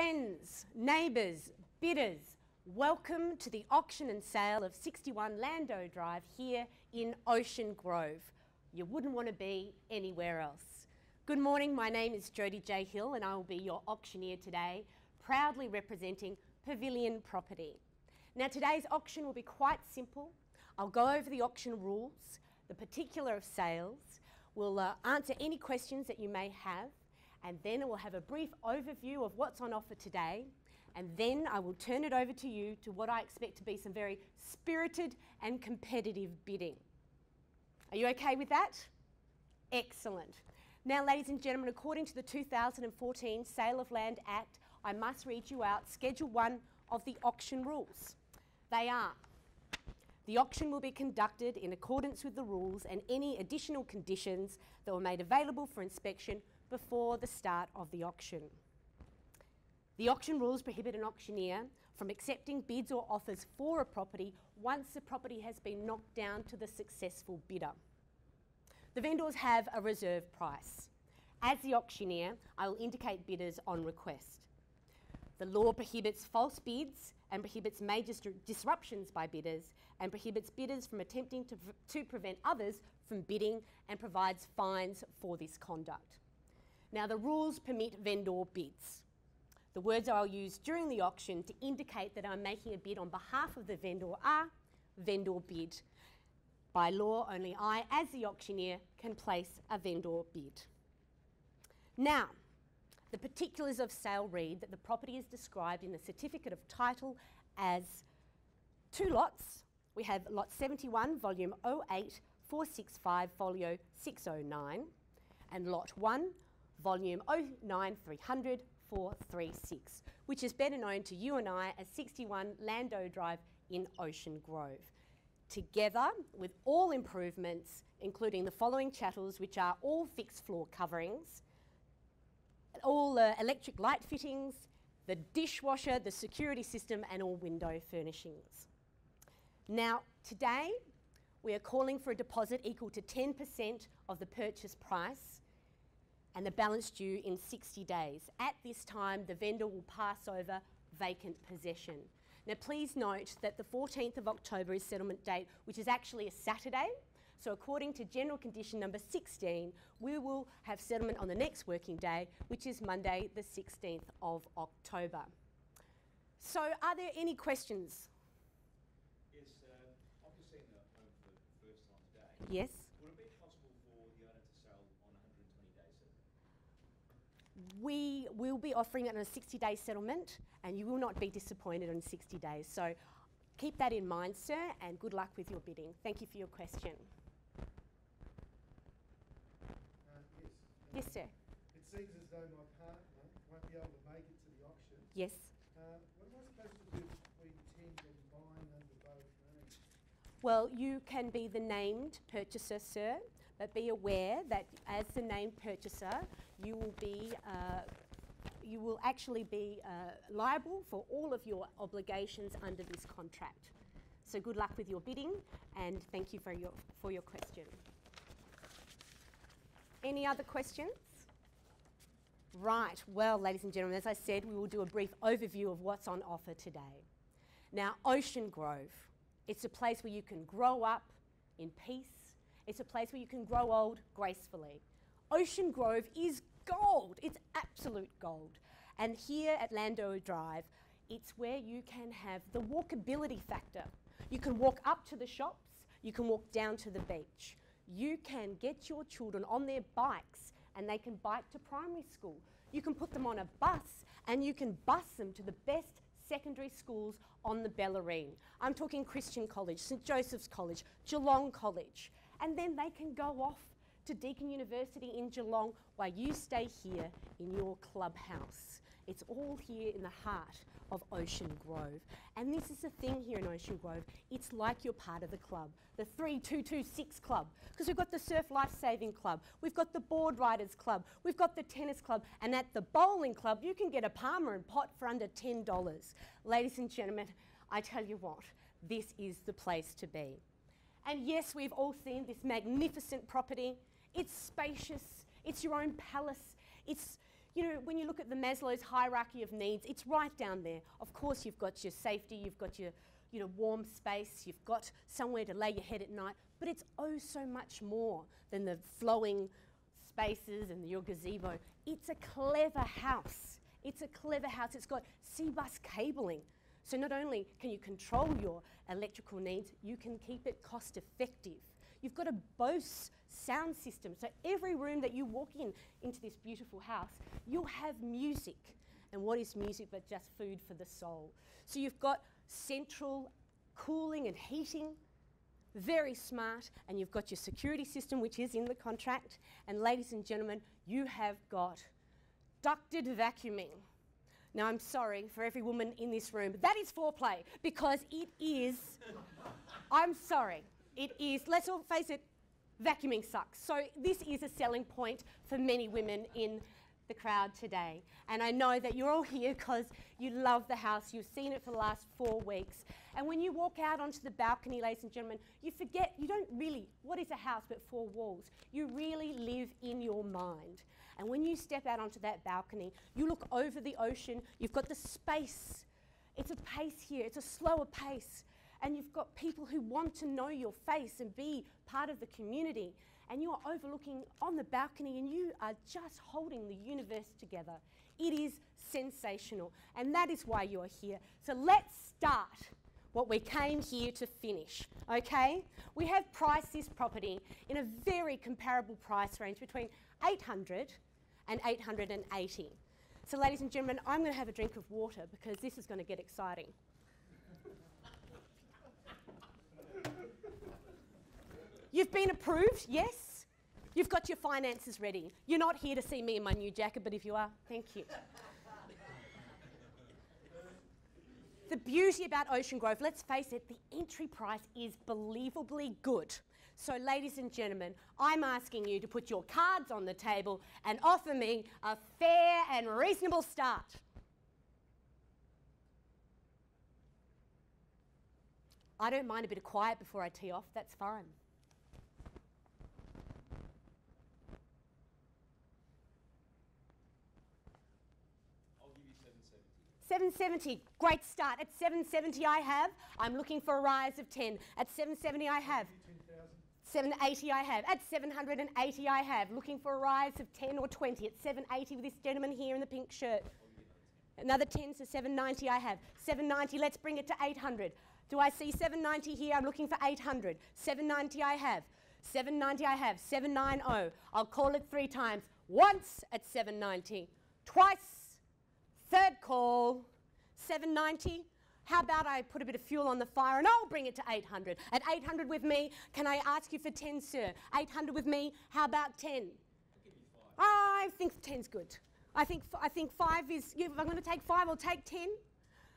Friends, neighbours, bidders, welcome to the auction and sale of 61 Lando Drive here in Ocean Grove. You wouldn't want to be anywhere else. Good morning, my name is Jodie J. Hill and I will be your auctioneer today, proudly representing Pavilion Property. Now today's auction will be quite simple. I'll go over the auction rules, the particular of sales, we'll answer any questions that you may have, and then we'll have a brief overview of what's on offer today, and then I will turn it over to you to what I expect to be some very spirited and competitive bidding. Are you okay with that? Excellent. Now, ladies and gentlemen, according to the 2014 Sale of Land Act, I must read you out Schedule 1 of the auction rules. They are: the auction will be conducted in accordance with the rules and any additional conditions that were made available for inspection before the start of the auction. The auction rules prohibit an auctioneer from accepting bids or offers for a property once the property has been knocked down to the successful bidder. The vendors have a reserve price. As the auctioneer, I will indicate bidders on request. The law prohibits false bids and prohibits major disruptions by bidders and prohibits bidders from attempting to prevent others from bidding and provides fines for this conduct. Now, the rules permit vendor bids. The words I'll use during the auction to indicate that I'm making a bid on behalf of the vendor are vendor bid. By law, only I, as the auctioneer, can place a vendor bid. Now, the particulars of sale read that the property is described in the certificate of title as two lots. We have lot 71, volume 08465, folio 609, and lot 1, volume 09300 436, which is better known to you and I as 61 Lando Drive in Ocean Grove. Together with all improvements, including the following chattels, which are all fixed floor coverings, all electric light fittings, the dishwasher, the security system, and all window furnishings. Now, today, we are calling for a deposit equal to 10% of the purchase price and the balance due in 60 days. At this time, the vendor will pass over vacant possession. Now, please note that the 14th of October is settlement date, which is actually a Saturday. So according to general condition number 16, we will have settlement on the next working day, which is Monday, the 16th of October. So are there any questions? Yes, I've just seen the home for the first time today. Yes. Would it be possible for the owner to sell on 120 days settlement? We will be offering it on a 60-day settlement, and you will not be disappointed in 60 days. So keep that in mind, sir, and good luck with your bidding. Thank you for your question. Yes, sir. It seems as though my partner won't be able to make it to the auction. Yes. What am I supposed to do between 10 and buying under both names? Well, you can be the named purchaser, sir, but be aware that as the named purchaser, you will actually be liable for all of your obligations under this contract. So good luck with your bidding, and thank you for your question. Any other questions? Right, well, ladies and gentlemen, as I said, we will do a brief overview of what's on offer today. Now, Ocean Grove, it's a place where you can grow up in peace. It's a place where you can grow old gracefully. Ocean Grove is gold. It's absolute gold. And here at Lando Drive, it's where you can have the walkability factor. You can walk up to the shops. You can walk down to the beach. You can get your children on their bikes and they can bike to primary school. You can put them on a bus and you can bus them to the best secondary schools on the Bellarine. I'm talking Christian College, St Joseph's College, Geelong College. And then they can go off to Deakin University in Geelong while you stay here in your clubhouse. It's all here in the heart of Ocean Grove. And this is the thing here in Ocean Grove, it's like you're part of the club, the 3226 club, because we've got the Surf Lifesaving Club, we've got the Board Riders Club, we've got the Tennis Club, and at the Bowling Club, you can get a Palmer and pot for under $10. Ladies and gentlemen, I tell you what, this is the place to be. And yes, we've all seen this magnificent property. It's spacious, it's your own palace, it's you know, when you look at the Maslow's hierarchy of needs, it's right down there. Of course, you've got your safety, you've got your, you know, warm space, you've got somewhere to lay your head at night, but it's oh so much more than the flowing spaces and your gazebo. It's a clever house. It's a clever house. It's got C-bus cabling. So not only can you control your electrical needs, you can keep it cost effective. You've got a Bose sound system. So every room that you walk into this beautiful house, you'll have music. And what is music but just food for the soul? So you've got central cooling and heating, very smart, and you've got your security system, which is in the contract. And ladies and gentlemen, you have got ducted vacuuming. Now, I'm sorry for every woman in this room, but that is foreplay, because it is, I'm sorry, it is, let's all face it, vacuuming sucks. So this is a selling point for many women in the crowd today. And I know that you're all here because you love the house, you've seen it for the last 4 weeks. And when you walk out onto the balcony, ladies and gentlemen, you forget, you don't really, what is a house but 4 walls? You really live in your mind. And when you step out onto that balcony, you look over the ocean, you've got the space. It's a pace here, it's a slower pace. And you've got people who want to know your face and be part of the community. And you are overlooking on the balcony and you are just holding the universe together. It is sensational. And that is why you're here. So let's start what we came here to finish, okay? We have priced this property in a very comparable price range between $800 and $880. So ladies and gentlemen, I'm going to have a drink of water because this is going to get exciting. You've been approved, yes? You've got your finances ready. You're not here to see me in my new jacket, but if you are, thank you. The beauty about Ocean Grove, let's face it, the entry price is believably good. So ladies and gentlemen, I'm asking you to put your cards on the table and offer me a fair and reasonable start. I don't mind a bit of quiet before I tee off, that's fine. I'll give you $770. $770, great start. At $770 I'm looking for a rise of 10. At $770 I have. $780 I have. At $780 I have. Looking for a rise of 10 or 20. At $780 with this gentleman here in the pink shirt. Another 10, so $790 I have. $790, let's bring it to $800. Do I see $790 here? I'm looking for $800. $790 I have. $790 I have. $790. I'll call it 3 times. Once at $790. Twice. Third call. $790. How about I put a bit of fuel on the fire and I'll bring it to $800. At $800 with me, can I ask you for 10, sir? $800 with me, how about 10? I'll give you 5. I think 10's good. I think 5 is, if I'm going to take 5, I'll take 10.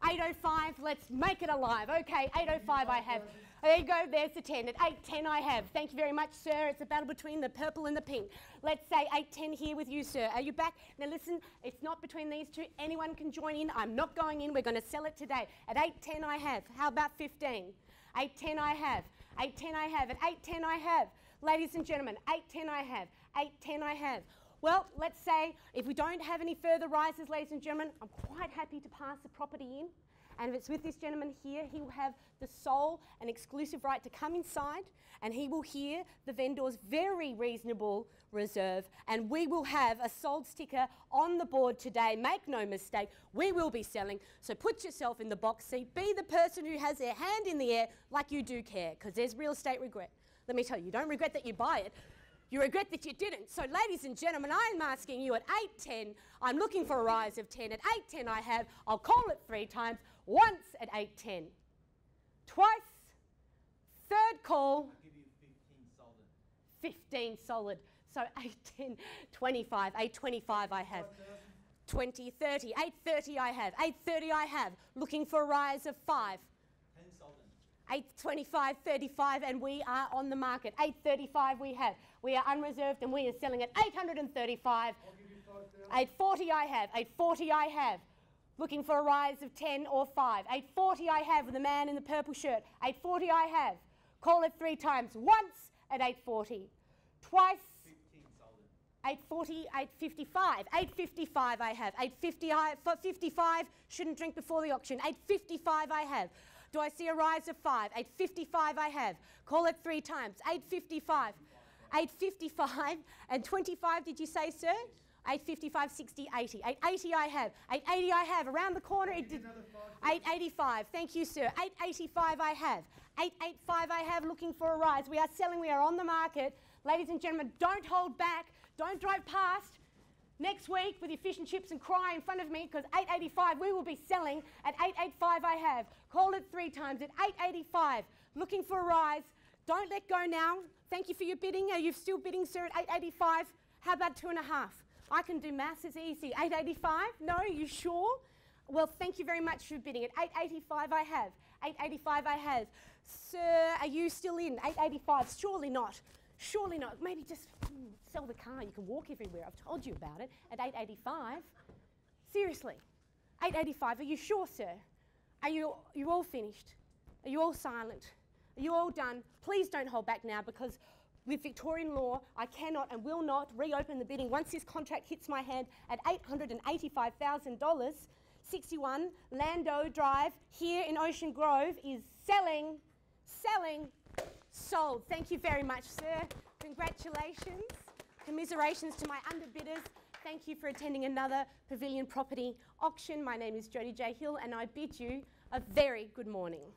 805, let's make it alive. Okay, 805 I have. There you go, there's the 10. At 810 I have. Thank you very much, sir. It's a battle between the purple and the pink. Let's say 810 here with you, sir. Are you back? Now listen, it's not between these two. Anyone can join in. I'm not going in. We're going to sell it today. At 810 I have. How about 15? 810 I have. 810 I have. At 810 I have. Ladies and gentlemen, 810 I have. 810 I have. Well, let's say if we don't have any further rises, ladies and gentlemen, I'm quite happy to pass the property in. And if it's with this gentleman here, he will have the sole and exclusive right to come inside and he will hear the vendor's very reasonable reserve and we will have a sold sticker on the board today. Make no mistake, we will be selling. So put yourself in the box seat. Be the person who has their hand in the air like you do care, because there's real estate regret. Let me tell you, you don't regret that you buy it. You regret that you didn't. So ladies and gentlemen, I'm asking you at 810, I'm looking for a rise of 10. At 810 I have, I'll call it 3 times. Once at 810. Twice. Third call. I'll give you 15 15 solid. solid. So 810, 25. 825 I have. 20, 30. 830 I have. 830 I have. Looking for a rise of 5. 10 solid. 825, 35, and we are on the market. 835 we have. We are unreserved and we are selling at 835. 840 I have. 840 I have. Looking for a rise of 10 or 5. 840 I have with the man in the purple shirt. 840 I have. Call it 3 times. Once at 840. Twice. 15 solid. 8:40, 8:55, 8:55 I have, 8:55, shouldn't drink before the auction, 8:55 I have. Do I see a rise of 5? 8:55 I have. Call it 3 times, 8:55, 8:55 and 25 did you say, sir? 8:55, 60, 80, 8:80 I have, 8:80 I have, around the corner it did, 8:85, thank you sir, 8:85 I have, 8:85 I have, looking for a rise. We are selling, we are on the market. Ladies and gentlemen, don't hold back. Don't drive past next week with your fish and chips and cry in front of me, because 8:85 we will be selling. At 8:85 I have. Call it 3 times at 8:85. Looking for a rise. Don't let go now. Thank you for your bidding. Are you still bidding, sir, at 8:85? How about 2.5? I can do maths, it's easy. 8:85? No, you sure? Well, thank you very much for bidding. At 8:85 I have. 8:85 I have. Sir, are you still in? 8:85? Surely not. Surely not. Maybe just sell the car. You can walk everywhere. I've told you about it. At 8:85. Seriously. 8:85. Are you sure, sir? Are you all finished? Are you all silent? Are you all done? Please don't hold back now, because with Victorian law, I cannot and will not reopen the bidding once this contract hits my hand at $885,000. 61 Lando Drive here in Ocean Grove is selling, sold. Thank you very much, sir. Congratulations. Commiserations to my underbidders. Thank you for attending another Pavilion Property auction. My name is Jodie J. Hill, and I bid you a very good morning.